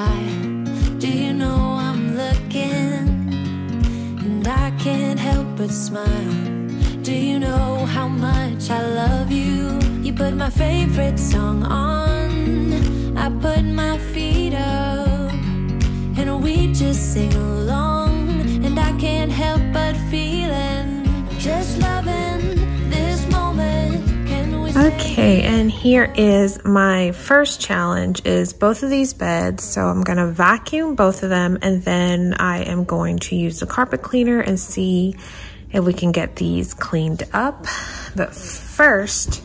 by. Do you know I'm looking? And I can't help but smile. Do you know how much I love you? You put my favorite song on, I put my feet up, and we just sing along. And I can't help but feeling, just loving this moment. Can we Okay, and here is my first challenge is both of these beds. So I'm gonna vacuum both of them, and then I am going to use the carpet cleaner and see if we can get these cleaned up. But first,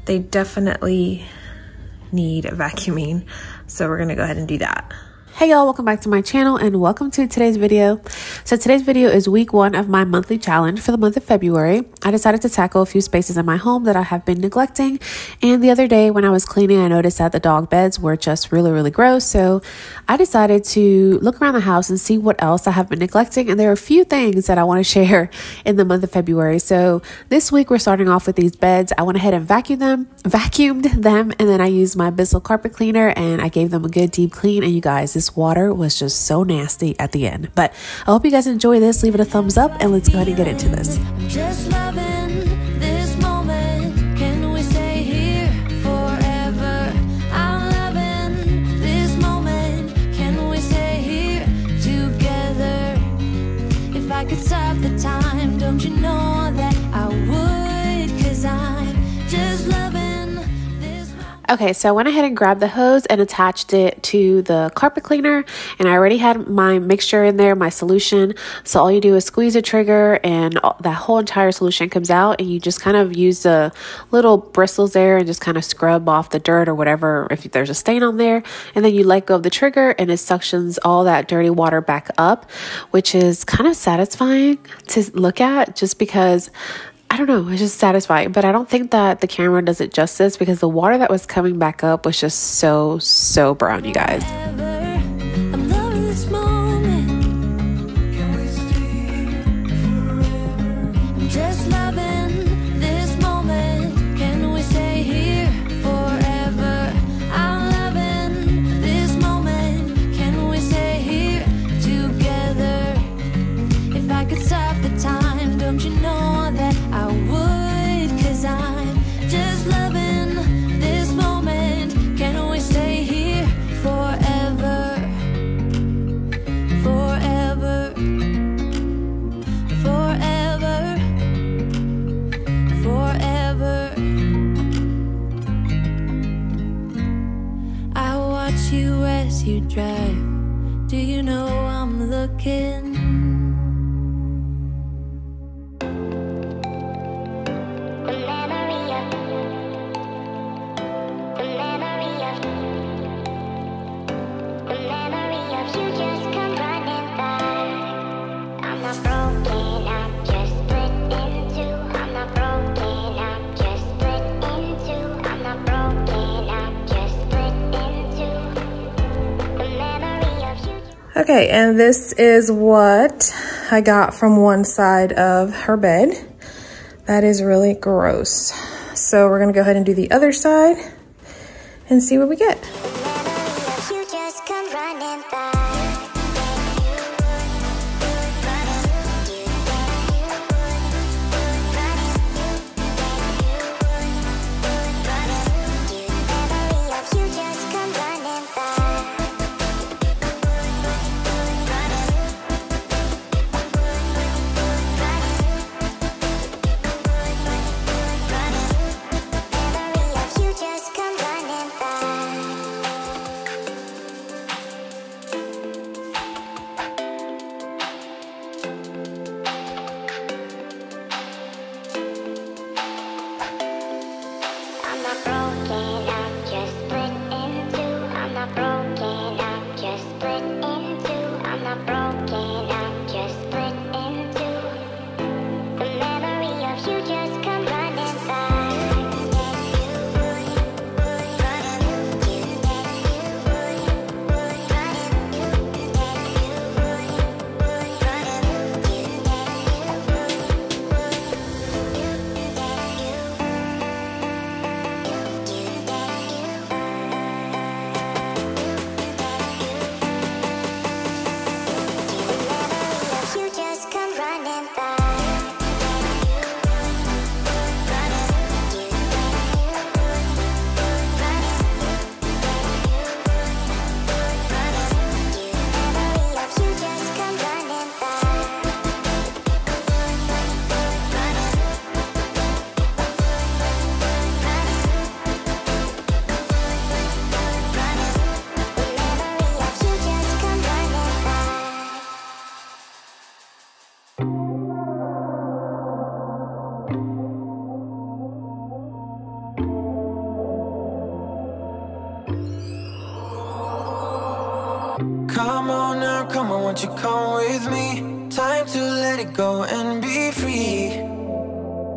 they definitely need vacuuming. So we're gonna go ahead and do that. Hey y'all, welcome back to my channel and welcome to today's video. So today's video is week 1 of my monthly challenge for the month of February. I decided to tackle a few spaces in my home that I have been neglecting, and the other day when I was cleaning I noticed that the dog beds were just really gross. So I decided to look around the house and see what else I have been neglecting, and there are a few things that I want to share in the month of February. So this week we're starting off with these beds. I went ahead and vacuumed them, and then I used my Bissell carpet cleaner and I gave them a good deep clean. And you guys, this water was just so nasty at the end. But I hope you guys enjoy this. Leave it a thumbs up and let's go ahead and get into this. I'm just loving this moment. Can we stay here forever? I'm loving this moment. Can we stay here together? If I could stop the time, don't you know that I would? 'Cause I'm just loving. Okay, so I went ahead and grabbed the hose and attached it to the carpet cleaner, and I already had my mixture in there, my solution. So all you do is squeeze a trigger and that whole entire solution comes out, and you just kind of use the little bristles there and just kind of scrub off the dirt or whatever if there's a stain on there, and then you let go of the trigger and it suctions all that dirty water back up, which is kind of satisfying to look at just because I don't know, it's just satisfying. But I don't think that the camera does it justice because the water that was coming back up was just so brown, you guys. I'm loving this moment. Can we stay forever? I'm just loving this moment. Can we stay here forever? I'm loving this moment. Can we stay here together? If I could stop the time, don't you know that I would? 'Cause I'm just loving this moment. Can we stay here forever? Forever. Forever. Forever. I watch you as you drive. Do you know I'm looking? Okay, and this is what I got from one side of her bed. That is really gross. So we're gonna go ahead and do the other side and see what we get. Come on now, come on, won't you come with me? Time to let it go and be free.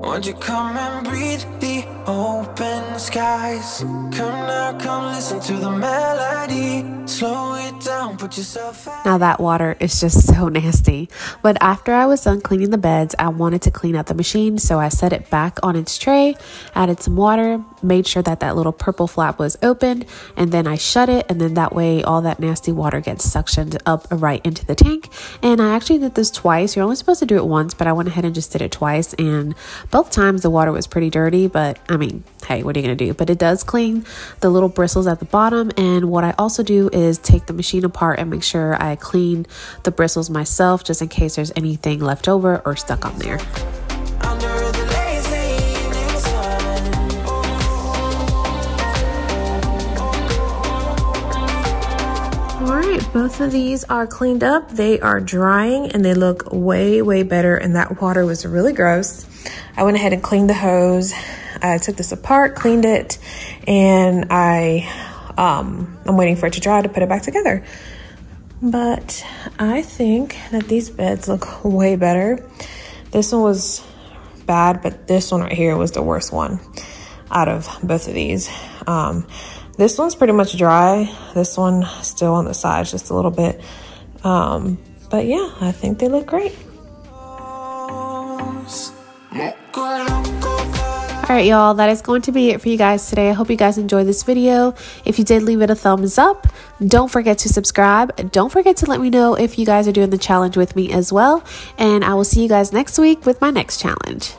Won't you come and breathe the open skies? Come now, come listen to the melody. Slow it down, put yourself out. Now that water is just so nasty. But after I was done cleaning the beds, I wanted to clean out the machine. So I set it back on its tray, added some water, made sure that that little purple flap was opened, and then I shut it. And then that way all that nasty water gets suctioned up right into the tank. And I actually did this twice. You're only supposed to do it once, but I went ahead and just did it twice. And both times the water was pretty dirty, but I mean, hey, what are you gonna do? But it does clean the little bristles at the bottom. And what I also do is take the machine apart and make sure I clean the bristles myself, just in case there's anything left over or stuck on there. Alright, both of these are cleaned up. They are drying and they look way better, and that water was really gross. I went ahead and cleaned the hose. I took this apart, cleaned it, and I'm waiting for it to dry to put it back together. But I think that these beds look way better. This one was bad, but this one right here was the worst one out of both of these. This one's pretty much dry. This one still on the sides just a little bit. But yeah, I think they look great. Alright y'all, that is going to be it for you guys today. I hope you guys enjoyed this video. If you did, leave it a thumbs up. Don't forget to subscribe. Don't forget to let me know if you guys are doing the challenge with me as well. And I will see you guys next week with my next challenge.